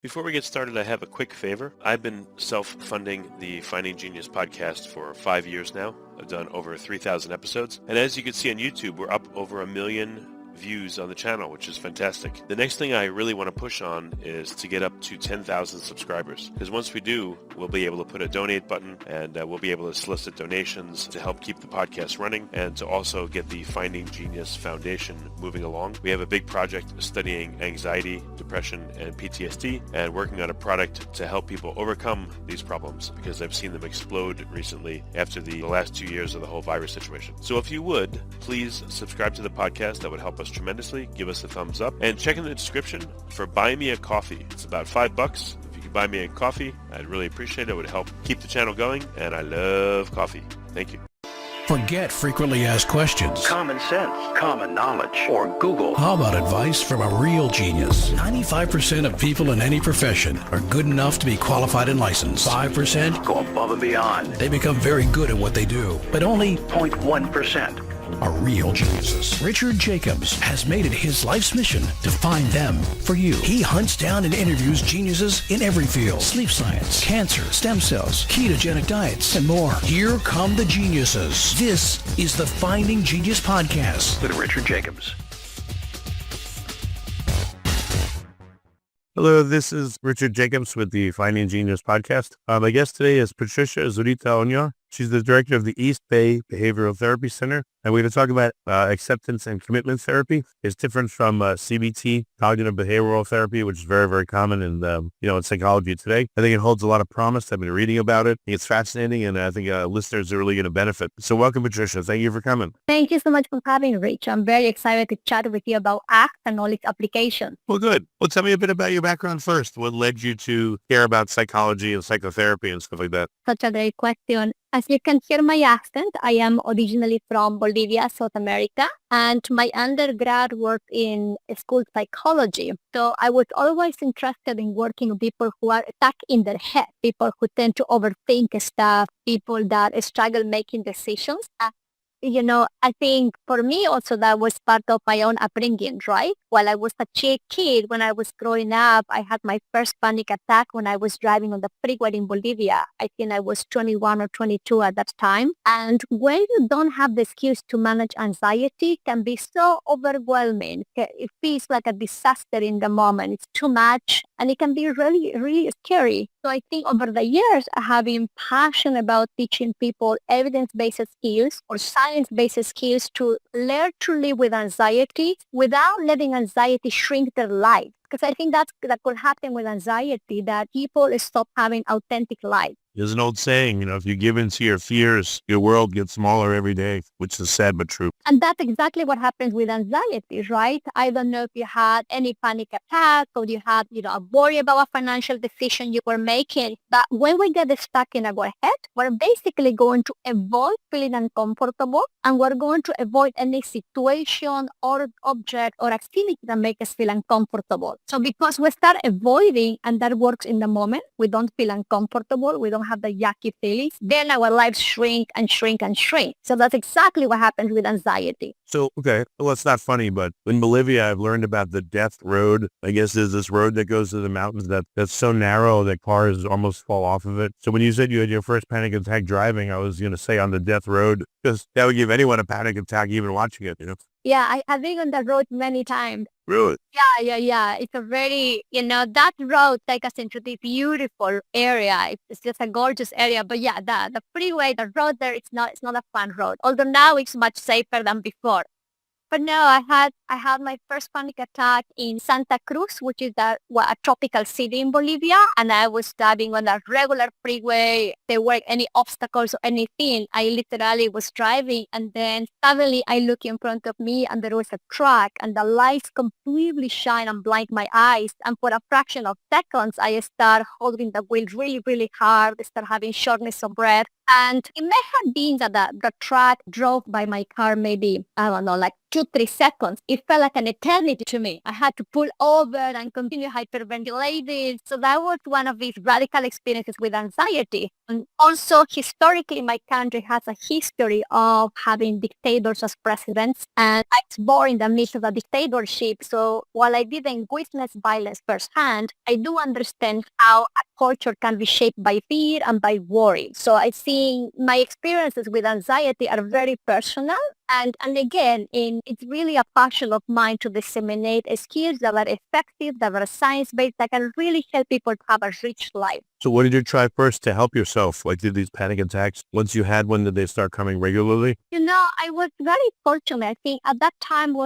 Before we get started, I have a quick favor. I've been self-funding the Finding Genius podcast for 5 years now. I've done over 3,000 episodes. And as you can see on YouTube, we're up over 1 million views on the channel, which is fantastic. The next thing I really want to push on is to get up to 10,000 subscribers. Because once we do, we'll be able to put a donate button and we'll be able to solicit donations to help keep the podcast running and to also get the Finding Genius Foundation moving along. We have a big project studying anxiety, depression, and PTSD and working on a product to help people overcome these problems because I've seen them explode recently after the last 2 years of the whole virus situation. So if you would, please subscribe to the podcast. That would help us tremendously. Give us a thumbs up and check in the description for Buy Me a Coffee. It's about $5. If you could buy me a coffee, I'd really appreciate it. It would help keep the channel going, and I love coffee. Thank you. Forget frequently asked questions. Common sense, common knowledge, or Google. How about advice from a real genius? 95% of people in any profession are good enough to be qualified and licensed. 5% Go above and beyond. they become very good at what they do, but only 0.1%. are real geniuses. Richard Jacobs has made it his life's mission to find them for you. He hunts down and interviews geniuses in every field: sleep science, cancer, stem cells, ketogenic diets, and more. Here come the geniuses. This is the Finding Genius Podcast With Richard Jacobs. Hello, this is Richard Jacobs with the Finding Genius Podcast. My guest today is Patricia Zurita Ona. She's the director of the East Bay Behavioral Therapy Center, and we're going to talk about acceptance and commitment therapy. It's different from CBT, cognitive behavioral therapy, which is very, very common in psychology today. I think it holds a lot of promise. I've been reading about it. I think it's fascinating, and I think listeners are really going to benefit. So welcome, Patricia. Thank you for coming. Thank you so much for having me, Rich. I'm very excited to chat with you about ACT and all its applications. Well, good. Well, tell me a bit about your background first. What led you to care about psychology and psychotherapy and stuff like that? Such a great question. As you can hear my accent, I am originally from Bolivia, South America, and my undergrad worked in school psychology. So I was always interested in working with people who are stuck in their head, people who tend to overthink stuff, people that struggle making decisions. I think for me also that was part of my own upbringing, right? While I was a kid, when I was growing up, I had my first panic attack when I was driving on the freeway in Bolivia. I think I was 21 or 22 at that time. And when you don't have the skills to manage anxiety, it can be so overwhelming. It feels like a disaster in the moment. It's too much, and it can be really, really scary. So I think over the years, I have been passionate about teaching people evidence-based skills or science-based skills to learn to live with anxiety without letting anxiety shrink their life. Because I think that could happen with anxiety, that people stop having authentic life. There's an old saying, if you give in to your fears, your world gets smaller every day, which is sad but true. And that's exactly what happens with anxiety, right? I don't know if you had any panic attack or you had, a worry about a financial decision you were making. But when we get stuck in our head, we're basically going to avoid feeling uncomfortable, and we're going to avoid any situation or object or activity that makes us feel uncomfortable. So because we start avoiding, and that works in the moment, we don't feel uncomfortable, we don't have the yucky feelings, then our lives shrink and shrink and shrink. So that's exactly what happens with anxiety. So, okay, well, it's not funny, but in Bolivia, I've learned about the death road. I guess there's this road that goes to the mountains that's so narrow that cars almost fall off of it. So when you said you had your first panic attack driving, I was going to say on the death road, because that would give anyone a panic attack even watching it, Yeah, I have been on the road many times. Really? Yeah. It's a very, that road takes us into this beautiful area. It's just a gorgeous area. But yeah, the freeway, the road there, it's not a fun road. Although now it's much safer than before. But no, I had my first panic attack in Santa Cruz, which is a tropical city in Bolivia, and I was driving on a regular freeway. There weren't any obstacles or anything. I literally was driving, and then suddenly I look in front of me, and there was a truck, and the lights completely shine and blind my eyes. And for a fraction of seconds, I start holding the wheel really, really hard. I start having shortness of breath. And it may have been that the truck drove by my car maybe, I don't know, like 2-3 seconds. It felt like an eternity to me. I had to pull over and continue hyperventilating. So that was one of these radical experiences with anxiety. And also, historically, my country has a history of having dictators as presidents. And I was born in the midst of a dictatorship. So while I didn't witness violence firsthand, I do understand how a culture can be shaped by fear and by worry. So I think my experiences with anxiety are very personal. And again, it's really a passion of mine to disseminate skills that are effective, that are science-based, that can really help people to have a rich life. So what did you try first to help yourself? Like, did these panic attacks, once you had one, did they start coming regularly? I was very fortunate. I think at that time I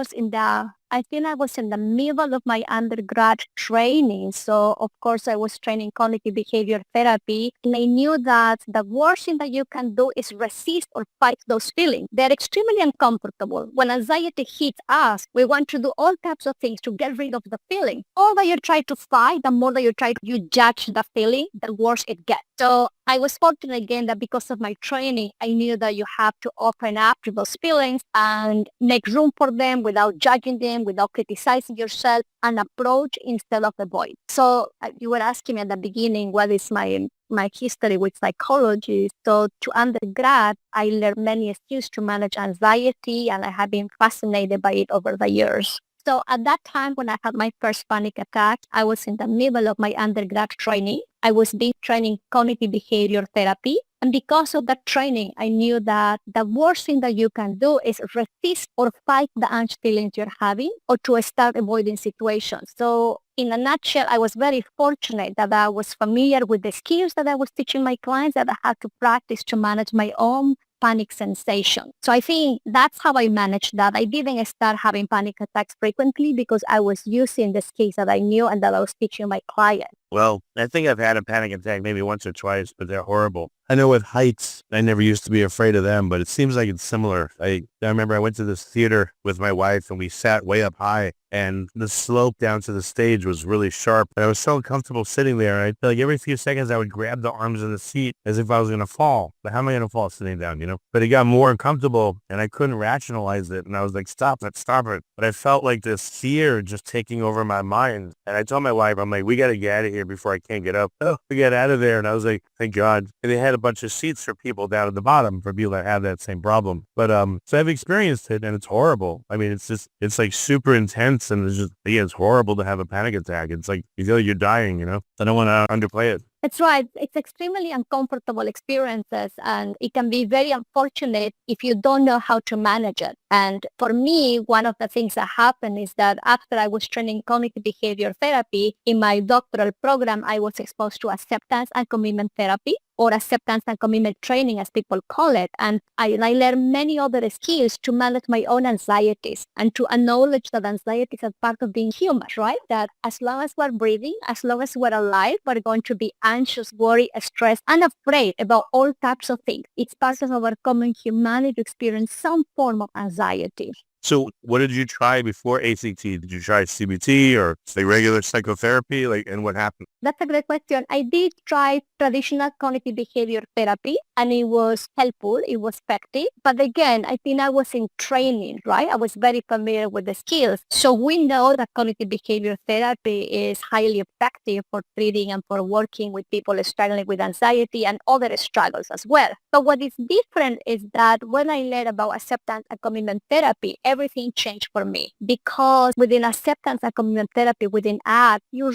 was in the middle of my undergrad training. So of course I was training cognitive behavior therapy, and I knew that the worst thing that you can do is resist or fight those feelings. They're extremely uncomfortable. When anxiety hits us, we want to do all types of things to get rid of the feeling. The more that you try to fight, the more that you judge the feeling, the worse it gets. So I was fortunate again that because of my training, I knew that you have to open up to those feelings and make room for them without judging them, without criticizing yourself, and approach instead of avoid. So you were asking me at the beginning, what is my history with psychology? So to undergrad, I learned many skills to manage anxiety, and I have been fascinated by it over the years. So at that time, when I had my first panic attack, I was in the middle of my undergrad training. I was being trained in cognitive behavior therapy. And because of that training, I knew that the worst thing that you can do is resist or fight the anxious feelings you're having, or to start avoiding situations. So in a nutshell, I was very fortunate that I was familiar with the skills that I was teaching my clients, that I had to practice to manage my own panic sensation. So I think that's how I managed that. I didn't start having panic attacks frequently because I was using the skills that I knew and that I was teaching my clients. Well, I think I've had a panic attack maybe once or twice, but they're horrible. I know with heights, I never used to be afraid of them, but it seems like it's similar. I remember I went to this theater with my wife and we sat way up high, and the slope down to the stage was really sharp. And I was so uncomfortable sitting there. And I feel like every few seconds I would grab the arms of the seat as if I was going to fall. But how am I going to fall sitting down, But it got more uncomfortable and I couldn't rationalize it. And I was like, stop it. But I felt like this fear just taking over my mind. And I told my wife, I'm like, we got to get out of here before I can't get up. Oh, we got out of there. And I was like, thank God. And they had a bunch of seats for people down at the bottom for people that have that same problem. But so I've experienced it and it's horrible. I mean, it's like super intense, and it's horrible to have a panic attack. It's like you feel like you're dying, I don't want to underplay it. That's right. It's extremely uncomfortable experiences, and it can be very unfortunate if you don't know how to manage it. And for me, one of the things that happened is that after I was training cognitive behavior therapy, in my doctoral program, I was exposed to acceptance and commitment therapy, or acceptance and commitment training, as people call it. And I learned many other skills to manage my own anxieties and to acknowledge that anxiety is a part of being human, right? That as long as we're breathing, as long as we're alive, we're going to be anxious, worried, stressed, and afraid about all types of things. It's part of our common humanity to experience some form of anxiety. So what did you try before ACT? Did you try CBT or regular psychotherapy? And what happened? That's a great question. I did try traditional cognitive behavior therapy, and it was helpful. It was effective. But again, I think I was in training, right? I was very familiar with the skills. So we know that cognitive behavior therapy is highly effective for treating and for working with people struggling with anxiety and other struggles as well. But what is different is that when I learned about acceptance and commitment therapy, everything changed for me, because within acceptance and commitment therapy, within ACT, you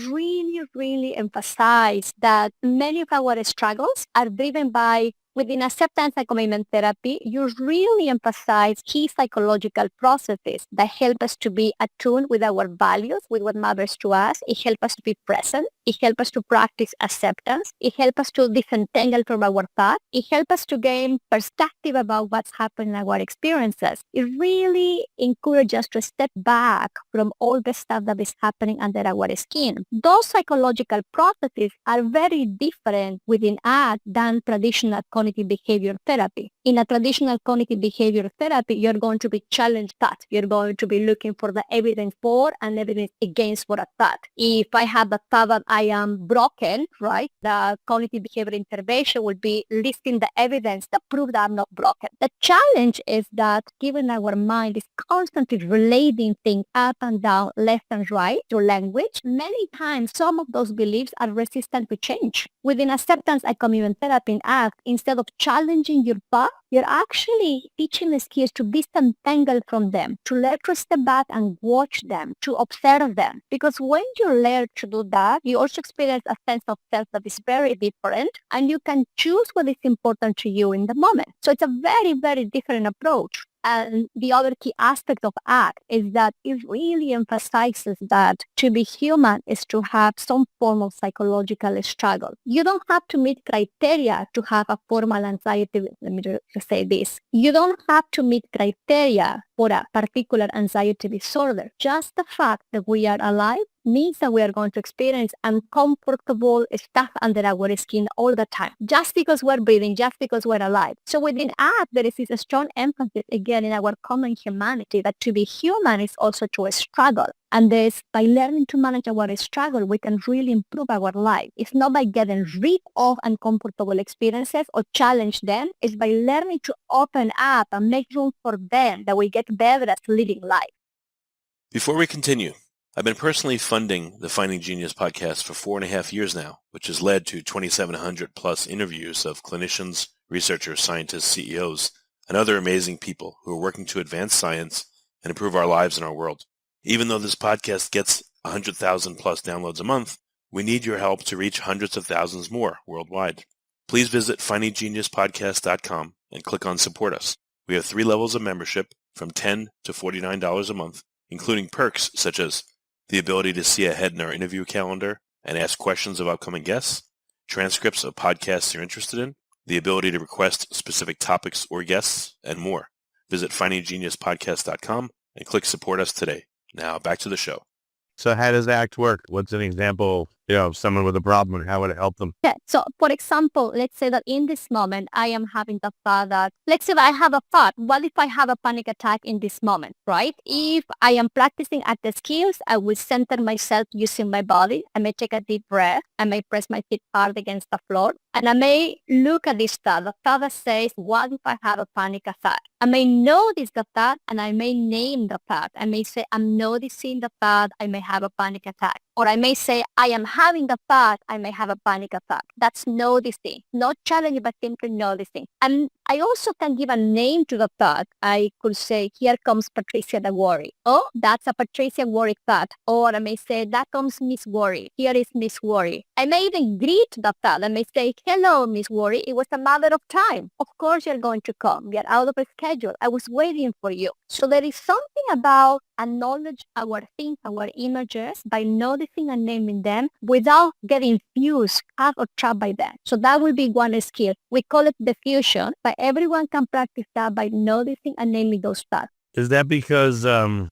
really emphasize that many of our struggles are driven by, within acceptance and commitment therapy, you really emphasize key psychological processes that help us to be attuned with our values, with what matters to us. It helps us to be present. It helps us to practice acceptance. It helps us to disentangle from our thoughts. It helps us to gain perspective about what's happening in our experiences. It really encourages us to step back from all the stuff that is happening under our skin. Those psychological processes are very different within ACT than traditional cognitive behavior therapy. In a traditional cognitive behavior therapy, you're going to be challenged that. You're going to be looking for the evidence for and evidence against for a thought. If I have a thought that I am broken, right, the cognitive behavior intervention would be listing the evidence that prove that I'm not broken. The challenge is that given our mind is constantly relating things up and down, left and right through language, many times some of those beliefs are resistant to change. Within acceptance and commitment therapy in ACT, instead of challenging your path, you're actually teaching the skills to disentangle from them, to learn to step back and watch them, to observe them. Because when you learn to do that, you also experience a sense of self that is very different, and you can choose what is important to you in the moment. So it's a very, very different approach. And the other key aspect of ACT is that it really emphasizes that to be human is to have some form of psychological struggle. You don't have to meet criteria to have a formal anxiety. Let me just say this. You don't have to meet criteria for a particular anxiety disorder. Just the fact that we are alive means that we are going to experience uncomfortable stuff under our skin all the time, just because we're breathing, just because we're alive. So within ACT, there is this strong emphasis again in our common humanity that to be human is also to struggle. And this, by learning to manage our struggle, we can really improve our life. It's not by getting rid of uncomfortable experiences or challenge them. It's by learning to open up and make room for them that we get better at living life. Before we continue, I've been personally funding the Finding Genius podcast for 4.5 years now, which has led to 2,700 plus interviews of clinicians, researchers, scientists, CEOs, and other amazing people who are working to advance science and improve our lives and our world. Even though this podcast gets 100,000 plus downloads a month, we need your help to reach hundreds of thousands more worldwide. Please visit findinggeniuspodcast.com and click on Support Us. We have 3 levels of membership from $10 to $49 a month, including perks such as the ability to see ahead in our interview calendar and ask questions of upcoming guests, transcripts of podcasts you're interested in, the ability to request specific topics or guests, and more. Visit findinggeniuspodcast.com and click Support Us today. Now back to the show. So how does ACT work? What's an example, of someone with a problem and how would it help them? Yeah. So for example, let's say that in this moment, I am having the thought that, let's say that I have a thought, what if I have a panic attack in this moment, right? If I am practicing at the skills, I will center myself using my body. I may take a deep breath. I may press my feet hard against the floor. And I may look at this thought, the thought that says, what if I have a panic attack? I may notice the thought and I may name the thought. I may say, I'm noticing the thought, I may have a panic attack. Or I may say, I am having the thought, I may have a panic attack. That's noticing, not challenging, but simply noticing. And I also can give a name to the thought. I could say, here comes Patricia the worry. Oh, that's a Patricia worry thought. Or I may say, that comes Miss Worry. Here is Miss Worry. I may even greet the thought. I may say, hello, Miss Worry. It was a matter of time. Of course you're going to come. You're out of a schedule. I was waiting for you. So there is something about acknowledge our things, our images by noticing and naming them without getting fused, caught or trapped by them. So that will be one skill. We call it diffusion, but everyone can practice that by noticing and naming those thoughts. Is that because,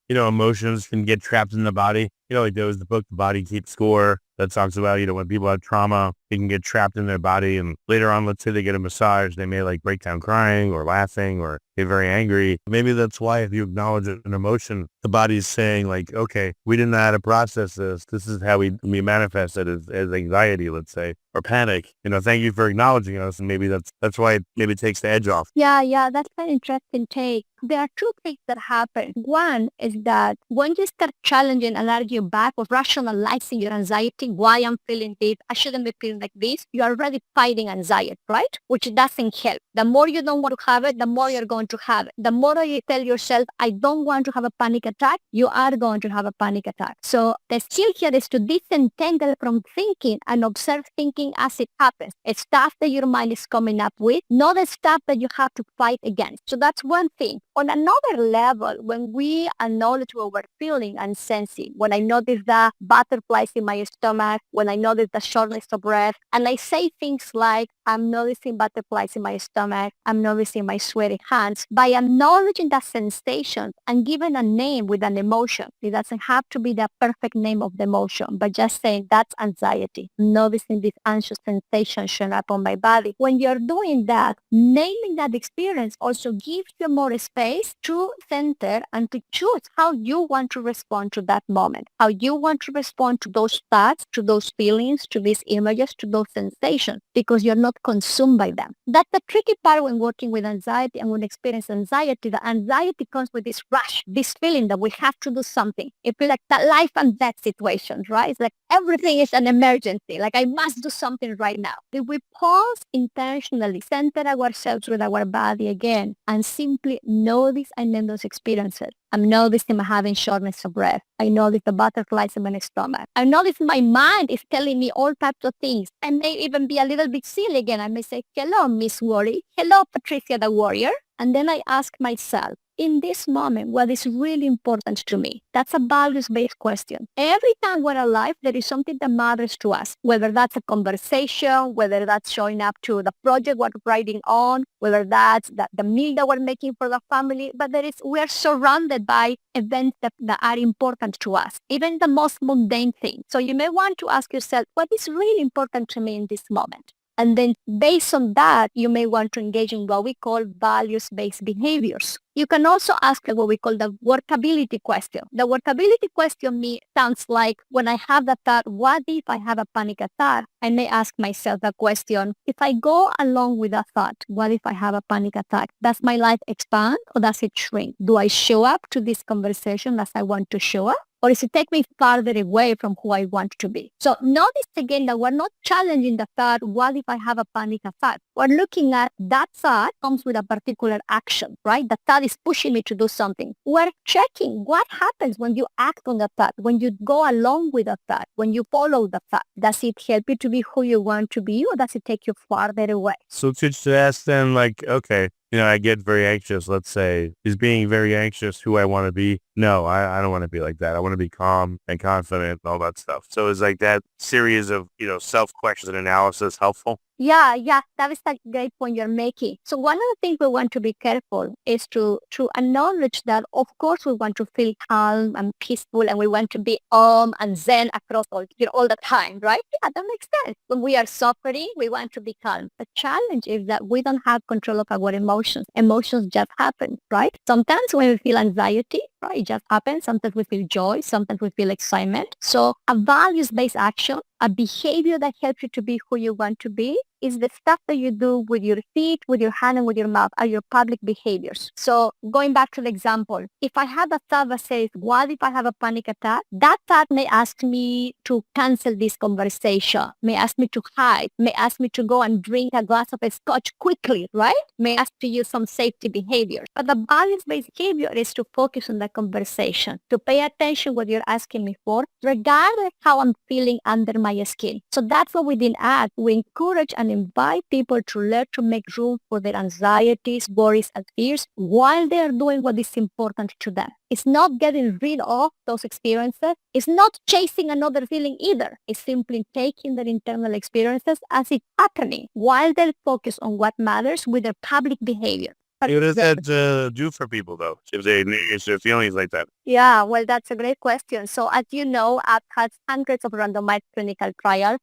emotions can get trapped in the body? Like there was the book, The Body Keeps Score, that talks about, when people have trauma, they can get trapped in their body. And later on, let's say they get a massage, they may break down crying or laughing or get very angry. Maybe that's why if you acknowledge an emotion, the body's saying okay, we didn't know how to process this. This is how we manifest it as anxiety, let's say, or panic. Thank you for acknowledging us. And maybe that's why it maybe takes the edge off. Yeah, that's an interesting take. There are 2 things that happen. One is that when you start challenging and arguing back or rationalizing your anxiety, why I'm feeling this, I shouldn't be feeling like this, you're already fighting anxiety, right? Which doesn't help. The more you don't want to have it, the more you're going to have it. The more you tell yourself, I don't want to have a panic attack, you are going to have a panic attack. So the skill here is to disentangle from thinking and observe thinking as it happens. It's stuff that your mind is coming up with, not the stuff that you have to fight against. So that's one thing. On another level, when we acknowledge what we're feeling and sensing, when I notice the butterflies in my stomach, when I notice the shortness of breath, breath. And I say things like, I'm noticing butterflies in my stomach. I'm noticing my sweaty hands. By acknowledging that sensation and giving a name with an emotion, it doesn't have to be the perfect name of the emotion, but just saying that's anxiety. Noticing this anxious sensation showing up on my body. When you're doing that, naming that experience also gives you more space to center and to choose how you want to respond to that moment, how you want to respond to those thoughts, to those feelings, to these images, to those sensations, because you're not consumed by them. That's the tricky part when working with anxiety and when experience anxiety. The anxiety comes with this rush, this feeling that we have to do something. It feels like that life and death situation, right? It's like everything is an emergency, like I must do something right now. If we pause intentionally, center ourselves with our body again, and simply notice and name those experiences. I'm noticing I'm having shortness of breath. I notice the butterflies in my stomach. I notice my mind is telling me all types of things. I may even be a little bit silly again. I may say, hello, Miss Worry. Hello, Patricia the Warrior. And then I ask myself, in this moment, what is really important to me? That's a values-based question. Every time we're alive, there is something that matters to us, whether that's a conversation, whether that's showing up to the project we're writing on, whether that's the meal that we're making for the family. But we are surrounded by events that are important to us, even the most mundane things. So you may want to ask yourself, what is really important to me in this moment? And then based on that, you may want to engage in what we call values-based behaviors. You can also ask what we call the workability question. The workability question sounds like when I have the thought, what if I have a panic attack? I may ask myself the question, if I go along with a thought, what if I have a panic attack? Does my life expand or does it shrink? Do I show up to this conversation as I want to show up? Or is it take me farther away from who I want to be? So notice again that we're not challenging the thought, what if I have a panic attack? We're looking at that thought comes with a particular action, right? The thought is pushing me to do something. We're checking what happens when you act on the thought, when you go along with the thought, when you follow the thought. Does it help you to be who you want to be or does it take you farther away? So to ask them, like, okay, I get very anxious, let's say. Is being very anxious who I want to be? No, I don't want to be like that. I want to be calm and confident and all that stuff. So is like that series of, self-questions and analysis helpful? Yeah, that is a great point you're making. So one of the things we want to be careful is to acknowledge that, of course, we want to feel calm and peaceful and we want to be and zen across all the time, right? Yeah, that makes sense. When we are suffering, we want to be calm. The challenge is that we don't have control of our emotions. Emotions just happen, right? Sometimes when we feel anxiety, right, it just happens. Sometimes we feel joy. Sometimes we feel excitement. So a values-based action, a behavior that helps you to be who you want to be, is the stuff that you do with your feet, with your hand, and with your mouth are your public behaviors. So going back to the example, if I have a thought that says, what if I have a panic attack? That thought may ask me to cancel this conversation, may ask me to hide, may ask me to go and drink a glass of scotch quickly, right? May ask to use some safety behaviors. But the values-based behavior is to focus on the conversation, to pay attention what you're asking me for, regardless how I'm feeling under my skin. So that's what we did add. We encourage and invite people to learn to make room for their anxieties, worries, and fears while they're doing what is important to them. It's not getting rid of those experiences. It's not chasing another feeling either. It's simply taking their internal experiences as it's happening while they're focused on what matters with their public behavior. What does that do for people, though, if they're feelings like that? Yeah, well, that's a great question. So as you know, I've had hundreds of randomized clinical trials.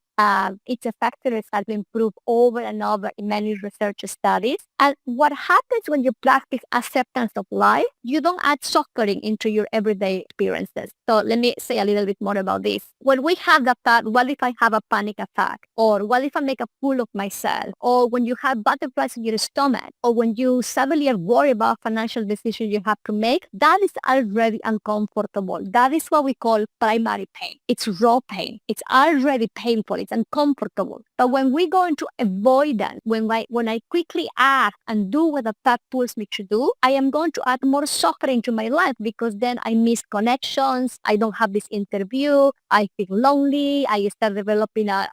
Its effectiveness has been proved over and over in many research studies. And what happens when you practice acceptance of life, you don't add suffering into your everyday experiences. So let me say a little bit more about this. When we have the thought, what if I have a panic attack? Or what if I make a fool of myself? Or when you have butterflies in your stomach? Or when you suddenly are worried about financial decisions you have to make, that is already uncomfortable. That is what we call primary pain. It's raw pain. It's already painful. It's uncomfortable. But when we go into avoidance, when I quickly act and do what the thought pulls me to do, I am going to add more suffering to my life because then I miss connections. I don't have this interview. I feel lonely. I start developing a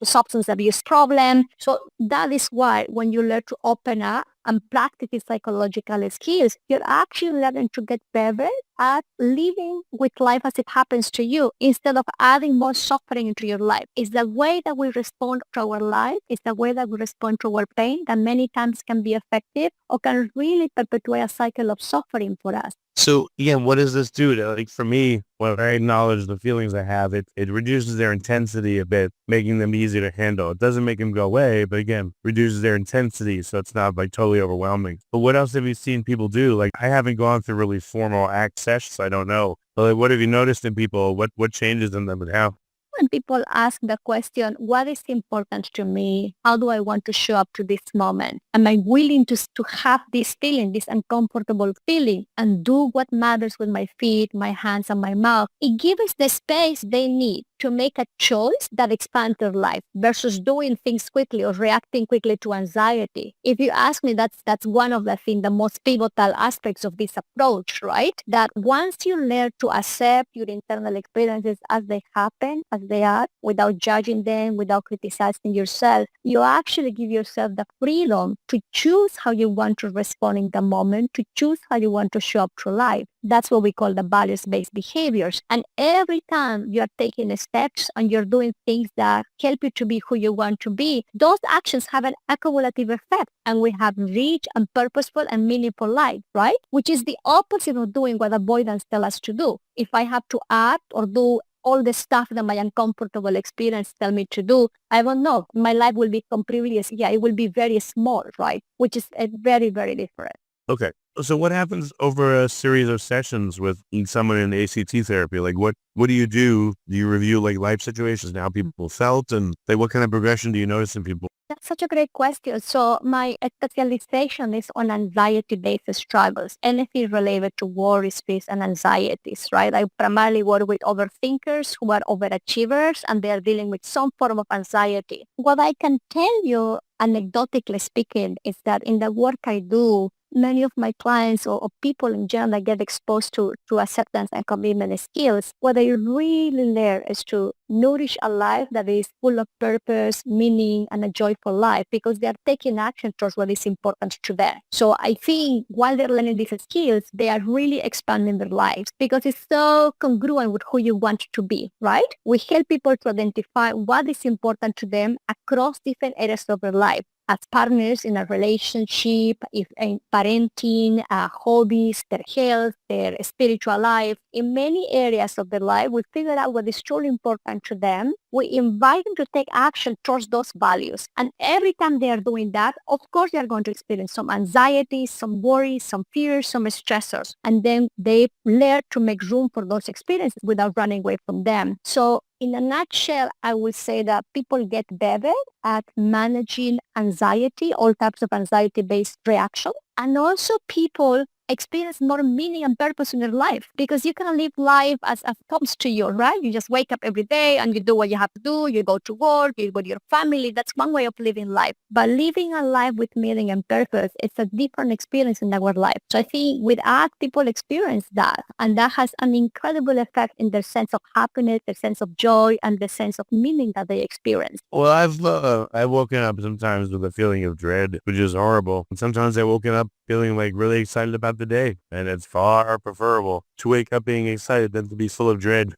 substance abuse problem. So that is why when you learn to open up and practice these psychological skills, you're actually learning to get better at living with life as it happens to you instead of adding more suffering into your life. It's the way that we respond to our life, it's the way that we respond to our pain that many times can be effective or can really perpetuate a cycle of suffering for us. So again, what does this do? Like for me, when I acknowledge the feelings I have, it reduces their intensity a bit, making them easy to handle. It doesn't make them go away, but again, reduces their intensity so it's not like totally overwhelming. But what else have you seen people do? Like I haven't gone through really formal ACT sessions, I don't know. But like, what have you noticed in people? What changes in them and how? When people ask the question, what is important to me? How do I want to show up to this moment? Am I willing to have this feeling, this uncomfortable feeling, and do what matters with my feet, my hands, and my mouth? It gives the space they need to make a choice that expands their life versus doing things quickly or reacting quickly to anxiety. If you ask me, that's one of the most pivotal aspects of this approach, right? That once you learn to accept your internal experiences as they happen, as they are, without judging them, without criticizing yourself, you actually give yourself the freedom to choose how you want to respond in the moment, to choose how you want to show up through life. That's what we call the values-based behaviors. And every time you're taking steps and you're doing things that help you to be who you want to be, those actions have an accumulative effect. And we have rich and purposeful and meaningful life, right? Which is the opposite of doing what avoidance tells us to do. If I have to act or do all the stuff that my uncomfortable experience tell me to do, I don't know. My life will be completely, it will be very small, right? Which is very, very different. Okay. So what happens over a series of sessions with someone in ACT therapy? Like what do you do? Do you review like life situations and how people felt and like what kind of progression do you notice in people? That's such a great question. So my specialization is on anxiety-based struggles, anything related to worries, fears, and anxieties, right? I primarily work with overthinkers who are overachievers and they are dealing with some form of anxiety. What I can tell you, anecdotally speaking, is that in the work I do, many of my clients or people in general that get exposed to acceptance and commitment skills, what they really learn is to nourish a life that is full of purpose, meaning, and a joyful life because they are taking action towards what is important to them. So I think while they're learning these skills, they are really expanding their lives because it's so congruent with who you want to be, right? We help people to identify what is important to them across different areas of their life. As partners in a relationship, if in parenting, hobbies, their health, their spiritual life, in many areas of their life, we figure out what is truly important to them. We invite them to take action towards those values. And every time they are doing that, of course, they are going to experience some anxiety, some worries, some fears, some stressors. And then they learn to make room for those experiences without running away from them. So in a nutshell, I would say that people get better at managing anxiety, all types of anxiety-based reactions. And also people experience more meaning and purpose in your life because you can live life as comes to you, right? You just wake up every day and you do what you have to do. You go to work, you go to your family. That's one way of living life. But living a life with meaning and purpose, it's a different experience in our life. So I think with ACT, people experience that. And that has an incredible effect in their sense of happiness, their sense of joy, and the sense of meaning that they experience. Well, I've woken up sometimes with a feeling of dread, which is horrible. And sometimes I've woken up feeling like really excited about the day. And it's far preferable to wake up being excited than to be full of dread.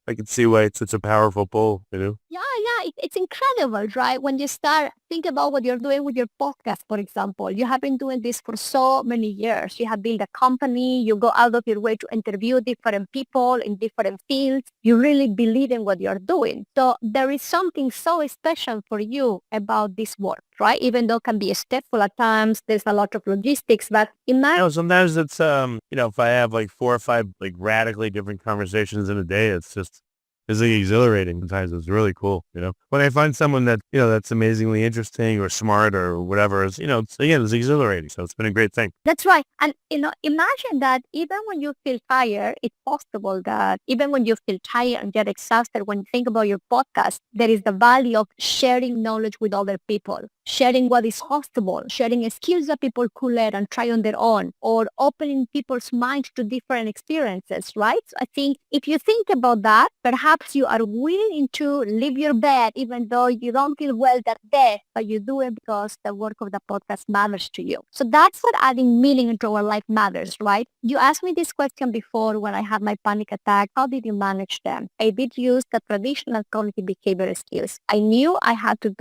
I can see why it's such a powerful pull, you know? Yeah, it's incredible, right? When you start, think about what you're doing with your podcast, for example. You have been doing this for so many years. You have built a company. You go out of your way to interview different people in different fields. You really believe in what you're doing. So there is something so special for you about this work, right? Even though it can be stressful at times, there's a lot of logistics, but Sometimes it's, if I have like 4 or 5 like radically different conversations in a day, it's like exhilarating. Sometimes it's really cool, When I find someone that, that's amazingly interesting or smart or whatever, it's exhilarating. So it's been a great thing. That's right. And, imagine that even when you feel tired, it's possible that even when you feel tired and get exhausted, when you think about your podcast, there is the value of sharing knowledge with other people, sharing what is possible, sharing skills that people could learn and try on their own, or opening people's minds to different experiences, right? So I think if you think about that, perhaps perhaps you are willing to leave your bed even though you don't feel well that day, but you do it because the work of the podcast matters to you. So that's what adding meaning into our life matters, right? You asked me this question before when I had my panic attack. How did you manage them? I did use the traditional cognitive behavioral skills. I knew I had to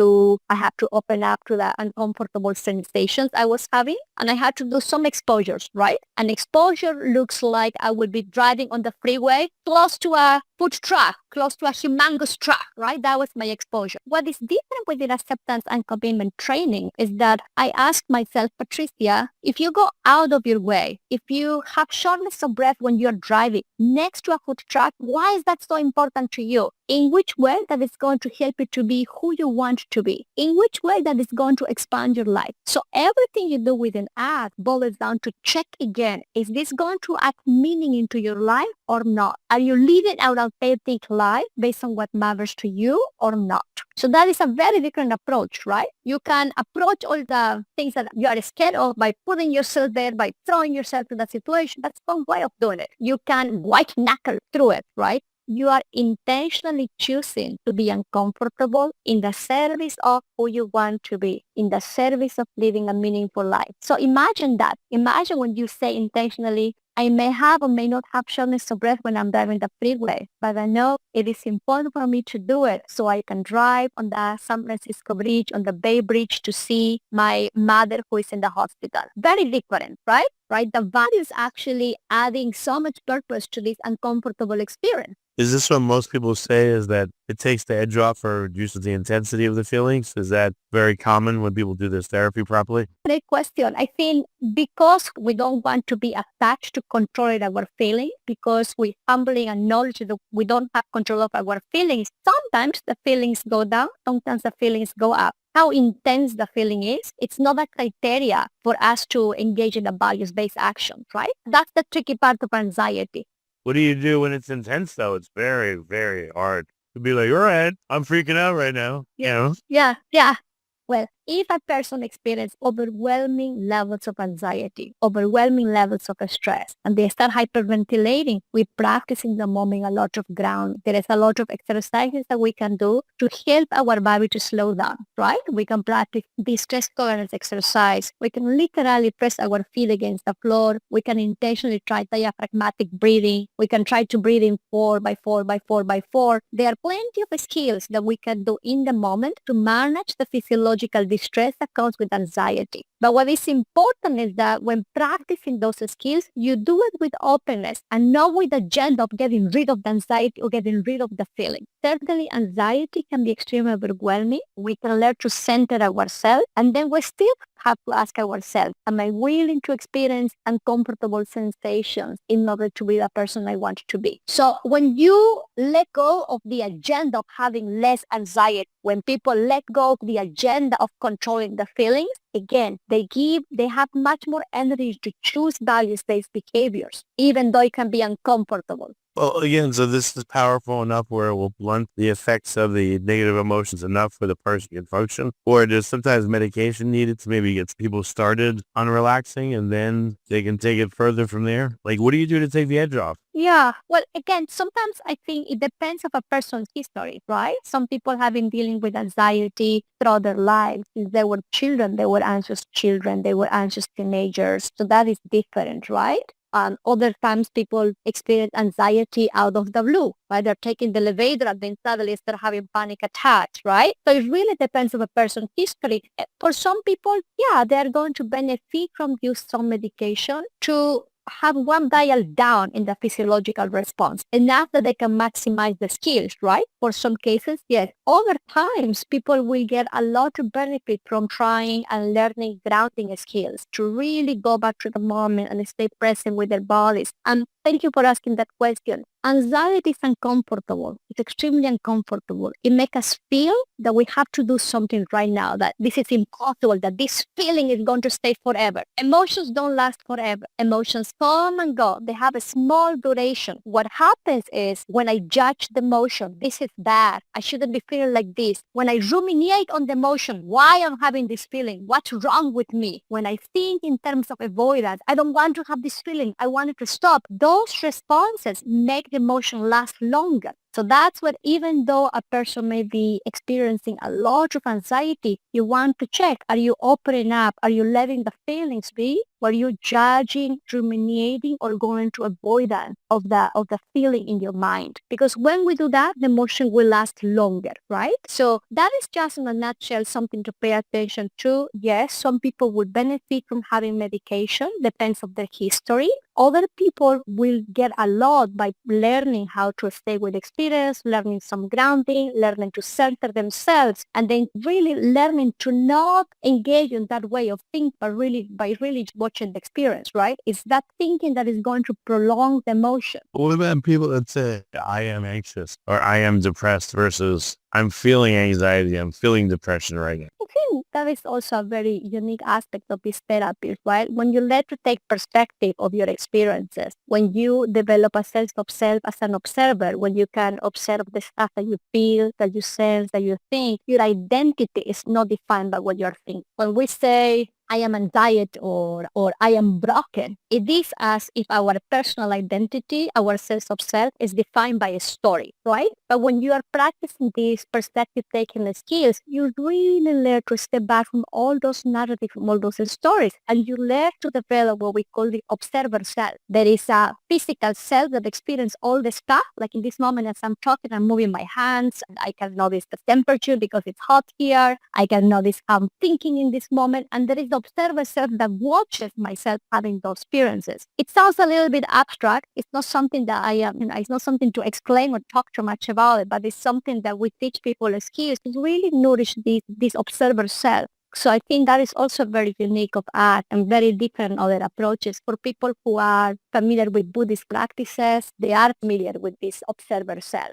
open up to the uncomfortable sensations I was having, and I had to do some exposures, right? An exposure looks like I would be driving on the freeway close to a food truck, close to a humongous truck, right? That was my exposure. What is different with the acceptance and commitment training is that I asked myself, Patricia, if you go out of your way, if you have shortness of breath when you're driving next to a food truck, why is that so important to you? In which way that is going to help you to be who you want to be? In which way that is going to expand your life? So everything you do with an ad boils down to check again, is this going to add meaning into your life or not? Are you living out an authentic life based on what matters to you or not? So that is a very different approach, right? You can approach all the things that you are scared of by putting yourself there, by throwing yourself to that situation. That's one way of doing it. You can white knuckle through it, right? You are intentionally choosing to be uncomfortable in the service of who you want to be, in the service of living a meaningful life. So imagine that. Imagine when you say intentionally, I may have or may not have shortness of breath when I'm driving the freeway, but I know it is important for me to do it so I can drive on the San Francisco Bridge, on the Bay Bridge to see my mother who is in the hospital. Very different, right? Right? The value is actually adding so much purpose to this uncomfortable experience. Is this what most people say, is that it takes the edge off or reduces the intensity of the feelings? Is that very common when people do this therapy properly? Great question. I think because we don't want to be attached to controlling our feelings, because we humbly acknowledge that we don't have control of our feelings, sometimes the feelings go down, sometimes the feelings go up. How intense the feeling is, it's not a criteria for us to engage in a values-based action, right? That's the tricky part of anxiety. What do you do when it's intense, though? It's very, very hard to be like, all right, I'm freaking out right now. You know? Yeah. Well, if a person experiences overwhelming levels of anxiety, overwhelming levels of stress, and they start hyperventilating, we practice in the moment a lot of ground. There is a lot of exercises that we can do to help our body to slow down, right? We can practice this stress tolerance exercise. We can literally press our feet against the floor. We can intentionally try diaphragmatic breathing. We can try to breathe in 4 by 4 by 4 by 4. There are plenty of skills that we can do in the moment to manage the physiological distress that comes with anxiety. But what is important is that when practicing those skills, you do it with openness and not with the agenda of getting rid of the anxiety or getting rid of the feeling. Certainly, anxiety can be extremely overwhelming. We can learn to center ourselves, and then we still have to ask ourselves, am I willing to experience uncomfortable sensations in order to be the person I want to be? So when you let go of the agenda of having less anxiety, when people let go of the agenda of controlling the feelings, again, they have much more energy to choose values-based behaviors, even though it can be uncomfortable. Well, again, so this is powerful enough where it will blunt the effects of the negative emotions enough for the person can function, or there's sometimes medication needed to maybe get people started on relaxing and then they can take it further from there. Like, what do you do to take the edge off? Yeah, well, again, sometimes I think it depends of a person's history, right? Some people have been dealing with anxiety throughout their lives. Since they were children, they were anxious children, they were anxious teenagers. So that is different, right? Other times people experience anxiety out of the blue, right? They're taking the elevator and then suddenly start having panic attacks, right? So it really depends on a person's history. For some people, yeah, they're going to benefit from use some medication to have one dial down in the physiological response, enough that they can maximize the skills, right? For some cases, yes. Over time, people will get a lot of benefit from trying and learning grounding skills to really go back to the moment and stay present with their bodies. And thank you for asking that question. Anxiety is uncomfortable. It's extremely uncomfortable. It makes us feel that we have to do something right now, that this is impossible, that this feeling is going to stay forever. Emotions don't last forever. Emotions come and go. They have a small duration. What happens is when I judge the emotion, this is bad, I shouldn't be feeling like this. When I ruminate on the emotion, why I'm having this feeling, what's wrong with me? When I think in terms of avoidance, I don't want to have this feeling, I want it to stop. Those responses make the emotion last longer. So that's what, even though a person may be experiencing a lot of anxiety, you want to check, are you opening up? Are you letting the feelings be? Were you judging, ruminating, or going to avoidance of the feeling in your mind? Because when we do that, the emotion will last longer, right? So that is just in a nutshell something to pay attention to. Yes, some people would benefit from having medication, depends on their history. Other people will get a lot by learning how to stay with experience, learning some grounding, learning to center themselves, and then really learning to not engage in that way of thinking, but by really watching the experience, right? It's that thinking that is going to prolong the emotion. What about people that say, I am anxious or I am depressed versus I'm feeling anxiety, I'm feeling depression right now? I think that is also a very unique aspect of this therapy, right? When you let to take perspective of your experiences, when you develop a sense of self as an observer, when you can observe the stuff that you feel, that you sense, that you think, your identity is not defined by what you're thinking. When we say, I am anxiety or I am broken, it is as if our personal identity, our sense of self is defined by a story, right? But when you are practicing these perspective-taking skills, you really learn to step back from all those narratives, from all those stories, and you learn to develop what we call the observer self. There is a physical self that experiences all the stuff, like in this moment as I'm talking, I'm moving my hands, I can notice the temperature because it's hot here, I can notice how I'm thinking in this moment, and there is the observer self that watches myself having those experiences. It sounds a little bit abstract. It's not something that it's not something to explain or talk too much about it, but it's something that we teach people as skills to really nourish this observer self. So I think that is also very unique of art and very different other approaches. For people who are familiar with Buddhist practices, they are familiar with this observer self.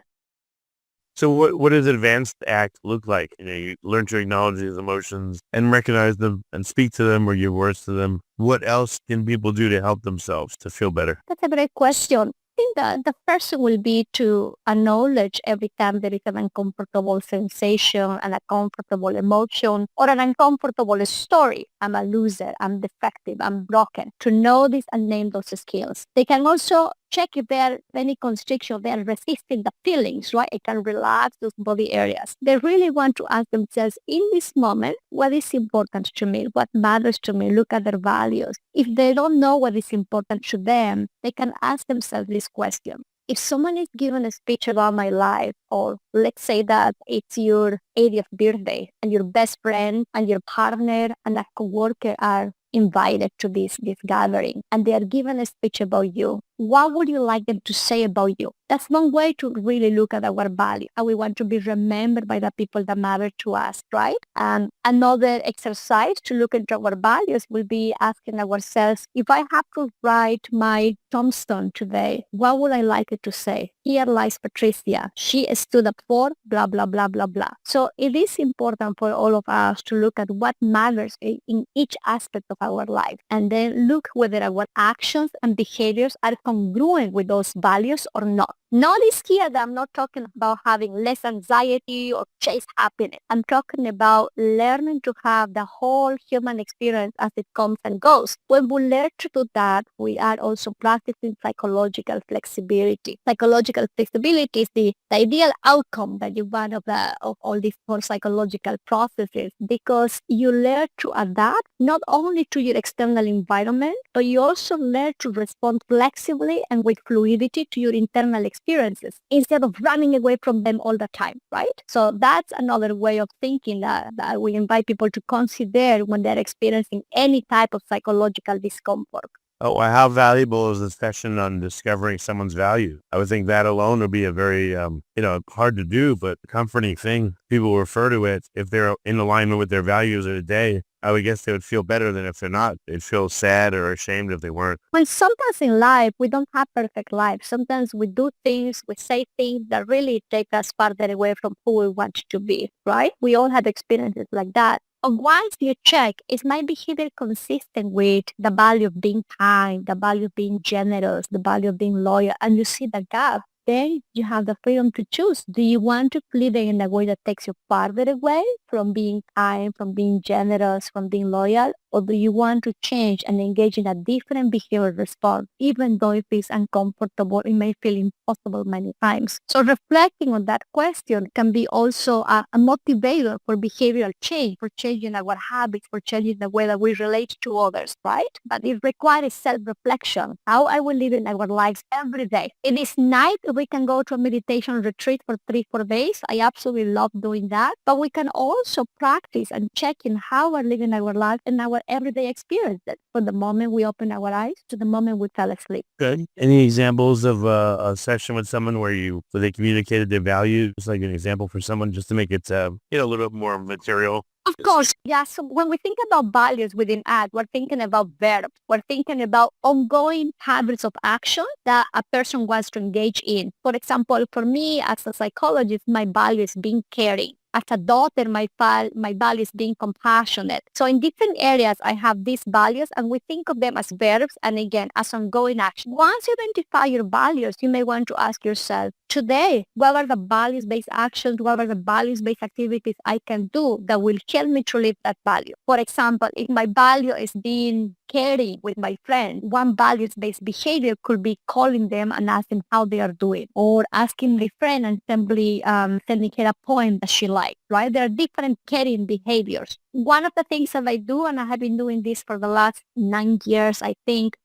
So what does advanced act look like? You learn to acknowledge these emotions and recognize them and speak to them or give words to them. What else can people do to help themselves to feel better? That's a great question. I think that the first will be to acknowledge every time there is an uncomfortable sensation, an uncomfortable emotion, or an uncomfortable story. I'm a loser, I'm defective, I'm broken. To know this and name those skills. They can also check if there are any constriction, they are resisting the feelings, right? It can relax those body areas. They really want to ask themselves, in this moment, what is important to me? What matters to me? Look at their values. If they don't know what is important to them, they can ask themselves this question. If someone is giving a speech about my life, or let's say that it's your 80th birthday and your best friend and your partner and a coworker are invited to this gathering and they are given a speech about you, what would you like them to say about you? That's one way to really look at our value, how we want to be remembered by the people that matter to us, right? And another exercise to look into our values will be asking ourselves, if I have to write my tombstone today, what would I like it to say? Here lies Patricia. She stood up for blah, blah, blah, blah, blah. So it is important for all of us to look at what matters in each aspect of our life and then look whether our actions and behaviors are congruent with those values or not. Notice here that I'm not talking about having less anxiety or chase happiness. I'm talking about learning to have the whole human experience as it comes and goes. When we learn to do that, we are also practicing psychological flexibility. Psychological flexibility is the ideal outcome that you want of all these four psychological processes, because you learn to adapt not only to your external environment, but you also learn to respond flexibly and with fluidity to your internal experiences instead of running away from them all the time, right? So that's another way of thinking that we invite people to consider when they're experiencing any type of psychological discomfort. Oh, how valuable is this session on discovering someone's value? I would think that alone would be a very, hard to do, but comforting thing. People refer to it if they're in alignment with their values of the day. I would guess they would feel better than if they're not. They'd feel sad or ashamed if they weren't. Well, sometimes in life, we don't have perfect lives. Sometimes we do things, we say things that really take us farther away from who we want to be, right? We all have experiences like that. And once you check, is my behavior consistent with the value of being kind, the value of being generous, the value of being loyal, and you see the gap, then you have the freedom to choose. Do you want to live in a way that takes you farther away from being kind, from being generous, from being loyal? or do you want to change and engage in a different behavioral response, even though it feels uncomfortable, it may feel impossible many times. So reflecting on that question can be also a motivator for behavioral change, for changing our habits, for changing the way that we relate to others, right? But it requires self-reflection. How are we living our lives every day? It is nice if we can go to a meditation retreat for 3-4 days. I absolutely love doing that. But we can also practice and check in how we're living our life in our everyday experiences, from the moment we open our eyes to the moment we fell asleep. Good. Any examples of a session with someone where they communicated their values, like an example for someone, just to make it a little bit more material? Of course, yeah. So when we think about values within ACT, we're thinking about verbs. We're thinking about ongoing habits of action that a person wants to engage in. For example, for me as a psychologist, my value is being caring. As a daughter, my value is being compassionate. So in different areas, I have these values, and we think of them as verbs and again, as ongoing action. Once you identify your values, you may want to ask yourself, today, what are the values-based actions, what are the values-based activities I can do that will help me to live that value? For example, if my value is being caring with my friend, one values-based behavior could be calling them and asking how they are doing, or asking my friend and simply sending her a poem that she likes, right? There are different caring behaviors. One of the things that I do, and I have been doing this for the last 9 years, I think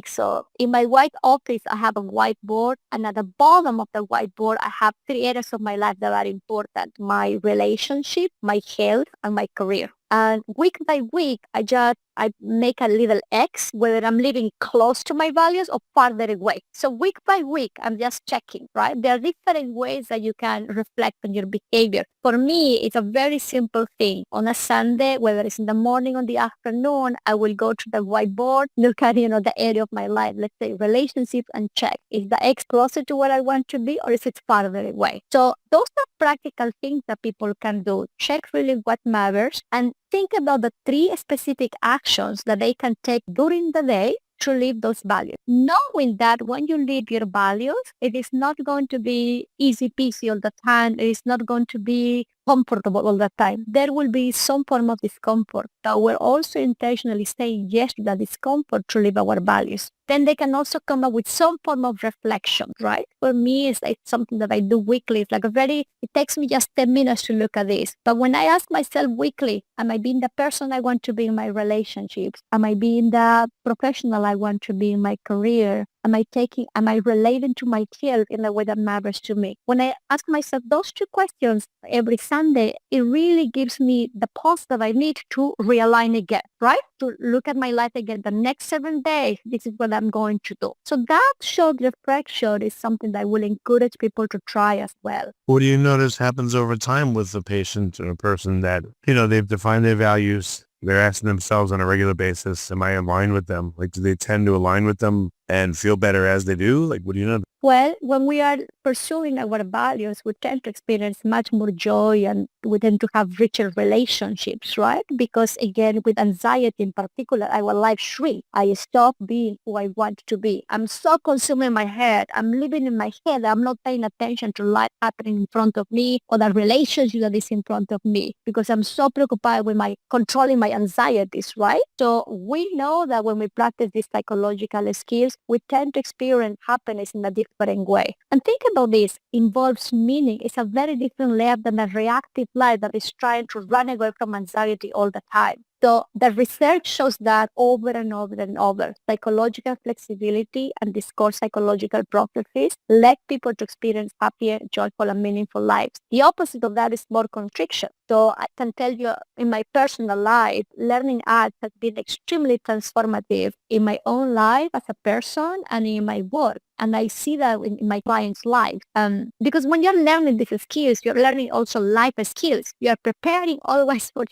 so. In my white office, I have a whiteboard, and at the bottom of the whiteboard, I have 3 areas of my life that are important: my relationship, my health, and my career. And week by week, I make a little X, whether I'm living close to my values or farther away. So week by week, I'm just checking, right? There are different ways that you can reflect on your behavior. For me, it's a very simple thing. On a Sunday, whether it's in the morning or the afternoon, I will go to the whiteboard, look at, the area of my life, let's say relationships, and check, is the X closer to where I want to be or is it farther away? So those are practical things that people can do. Check really what matters and think about the 3 specific actions that they can take during the day to live those values. Knowing that when you live your values, it is not going to be easy peasy all the time. It is not going to be comfortable all the time. There will be some form of discomfort, but we're also intentionally saying yes to that discomfort to live our values. Then they can also come up with some form of reflection, right? For me, it's something that I do weekly. It's it takes me just 10 minutes to look at this. But when I ask myself weekly, am I being the person I want to be in my relationships? Am I being the professional I want to be in my career? Am I relating to my health in a way that matters to me? When I ask myself those 2 questions every Sunday, it really gives me the pulse that I need to realign again, right? To look at my life again. The next 7 days, this is what I'm going to do. So that short reflection is something that I will encourage people to try as well. What do you notice happens over time with a patient or a person that, they've defined their values? They're asking themselves on a regular basis, am I aligned with them? Like, do they tend to align with them and feel better as they do? Like, what do you know? Well, when we are pursuing our values, we tend to experience much more joy and we tend to have richer relationships, right? Because again, with anxiety in particular, our life shrinks. I stop being who I want to be. I'm so consumed in my head. I'm living in my head. I'm not paying attention to life happening in front of me or the relationship that is in front of me because I'm so preoccupied with controlling my anxieties, right? So we know that when we practice these psychological skills, we tend to experience happiness in a different way. And think about this, involves meaning. It's a very different life than a reactive life that is trying to run away from anxiety all the time. So the research shows that over and over and over, psychological flexibility and these core psychological processes led people to experience happier, joyful, and meaningful lives. The opposite of that is more constriction. So I can tell you in my personal life, learning art has been extremely transformative in my own life as a person and in my work. And I see that in my clients' lives. Because when you're learning these skills, you're learning also life skills. You are preparing always for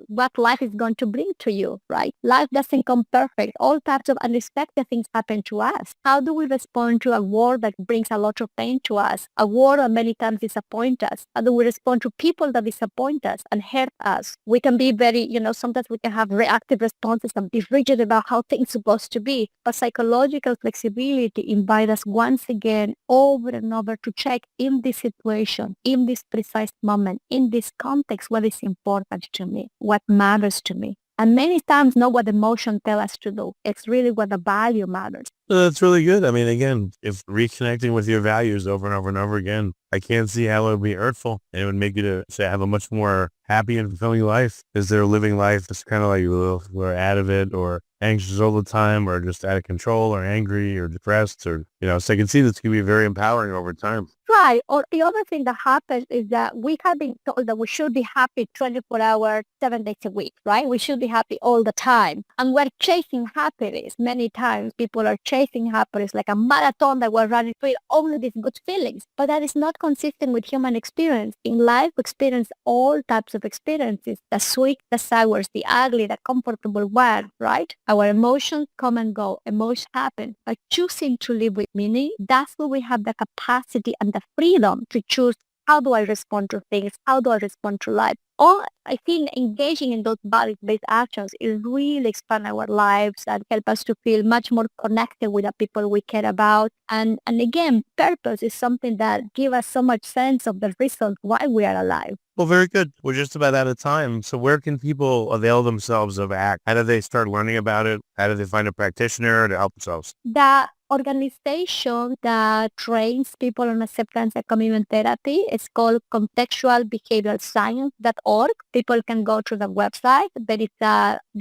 what life is going to bring to you, right? Life doesn't come perfect. All types of unexpected things happen to us. How do we respond to a world that brings a lot of pain to us? A world that many times disappoints us? How do we respond to people that disappoint us and hurt us? We can be very, sometimes we can have reactive responses and be rigid about how things are supposed to be. But psychological flexibility invites us once again over and over to check in this situation, in this precise moment, in this context, what is important to me, what matters to me. And many times not what emotion tell us to do. It's really what the value matters. That's really good. I mean, again, if reconnecting with your values over and over and over again, I can't see how it would be hurtful. And it would make you to say have a much more happy and fulfilling life. Is they're living life that's kind of like we're out of it or anxious all the time or just out of control or angry or depressed or, so I can see this can be very empowering over time. Right. Or the other thing that happens is that we have been told that we should be happy 24 hours, 7 days a week, right? We should be happy all the time. And we're chasing happiness. Many times people are chasing happiness like a marathon that we're running through only these good feelings. But that is not consistent with human experience. In life, we experience all types of experiences, the sweet, the sours, the ugly, the comfortable one, right? Our emotions come and go. Emotions happen. But choosing to live with meaning, that's where we have the capacity and the freedom to choose how do I respond to things, how do I respond to life. Or I think engaging in those value-based actions is really expand our lives and help us to feel much more connected with the people we care about. And again, purpose is something that gives us so much sense of the reason why we are alive. Well, very good. We're just about out of time. So where can people avail themselves of ACT? How do they start learning about it? How do they find a practitioner to help themselves? The organization that trains people on acceptance and commitment therapy is called Contextual Behavioral Science.org. People can go to the website. There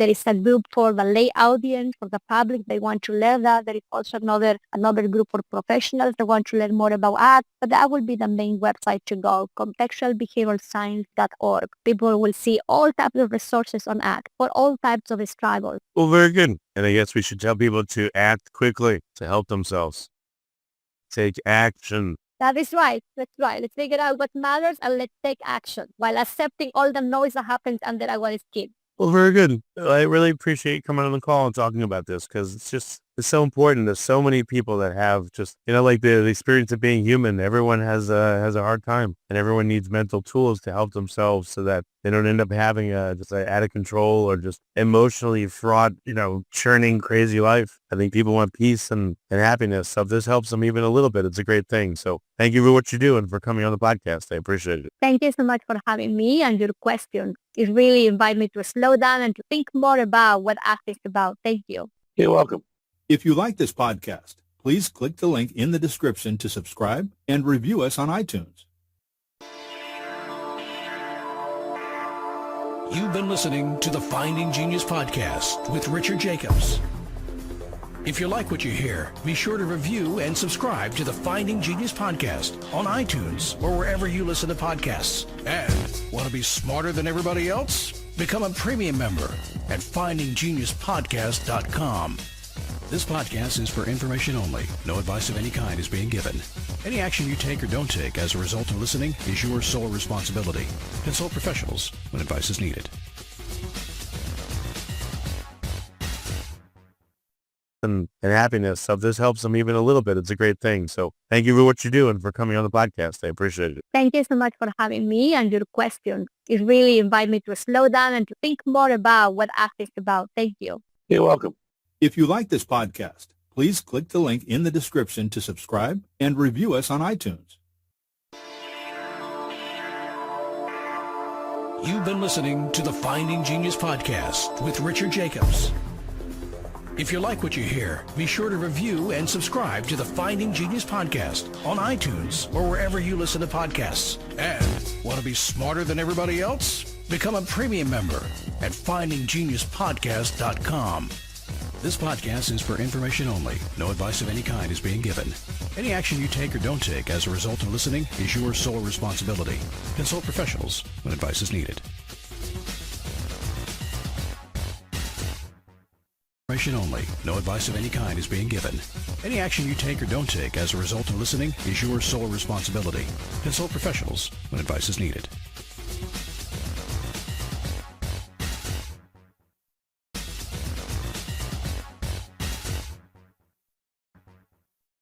is a group for the lay audience, for the public. They want to learn that. There is also another group for professionals that want to learn more about ACT. But that would be the main website to go, contextualbehavioralscience.org. People will see all types of resources on ACT for all types of struggles. Well, very good. And I guess we should tell people to act quickly to help themselves. Take action. That is right. That's right. Let's figure out what matters and let's take action while accepting all the noise that happens under our skin. Well, very good. I really appreciate you coming on the call and talking about this because it's so important. There's so many people that have just, like the experience of being human. Everyone has a hard time and everyone needs mental tools to help themselves so that they don't end up having just out of control or just emotionally fraught, churning crazy life. I think people want peace and happiness. So if this helps them even a little bit, it's a great thing. So thank you for what you do and for coming on the podcast. I appreciate it. Thank you so much for having me and your question. It really invited me to slow down and to think more about what ACT is about. Thank you. You're welcome. If you like this podcast, please click the link in the description to subscribe and review us on iTunes. You've been listening to the Finding Genius podcast with Richard Jacobs. If you like what you hear, be sure to review and subscribe to the Finding Genius podcast on iTunes or wherever you listen to podcasts. And want to be smarter than everybody else? Become a premium member at findinggeniuspodcast.com. This podcast is for information only. No advice of any kind is being given. Any action you take or don't take as a result of listening is your sole responsibility. Consult professionals when advice is needed. And happiness. So if this helps them even a little bit, it's a great thing. So thank you for what you do and for coming on the podcast. I appreciate it. Thank you so much for having me and your question. It really invited me to slow down and to think more about what ACT is about. Thank you. You're welcome. If you like this podcast, please click the link in the description to subscribe and review us on iTunes. You've been listening to the Finding Genius podcast with Richard Jacobs. If you like what you hear, be sure to review and subscribe to the Finding Genius podcast on iTunes or wherever you listen to podcasts. And want to be smarter than everybody else? Become a premium member at findinggeniuspodcast.com. This podcast is for information only. No advice of any kind is being given. Any action you take or don't take as a result of listening is your sole responsibility. Consult professionals when advice is needed. Information only. No advice of any kind is being given. Any action you take or don't take as a result of listening is your sole responsibility. Consult professionals when advice is needed.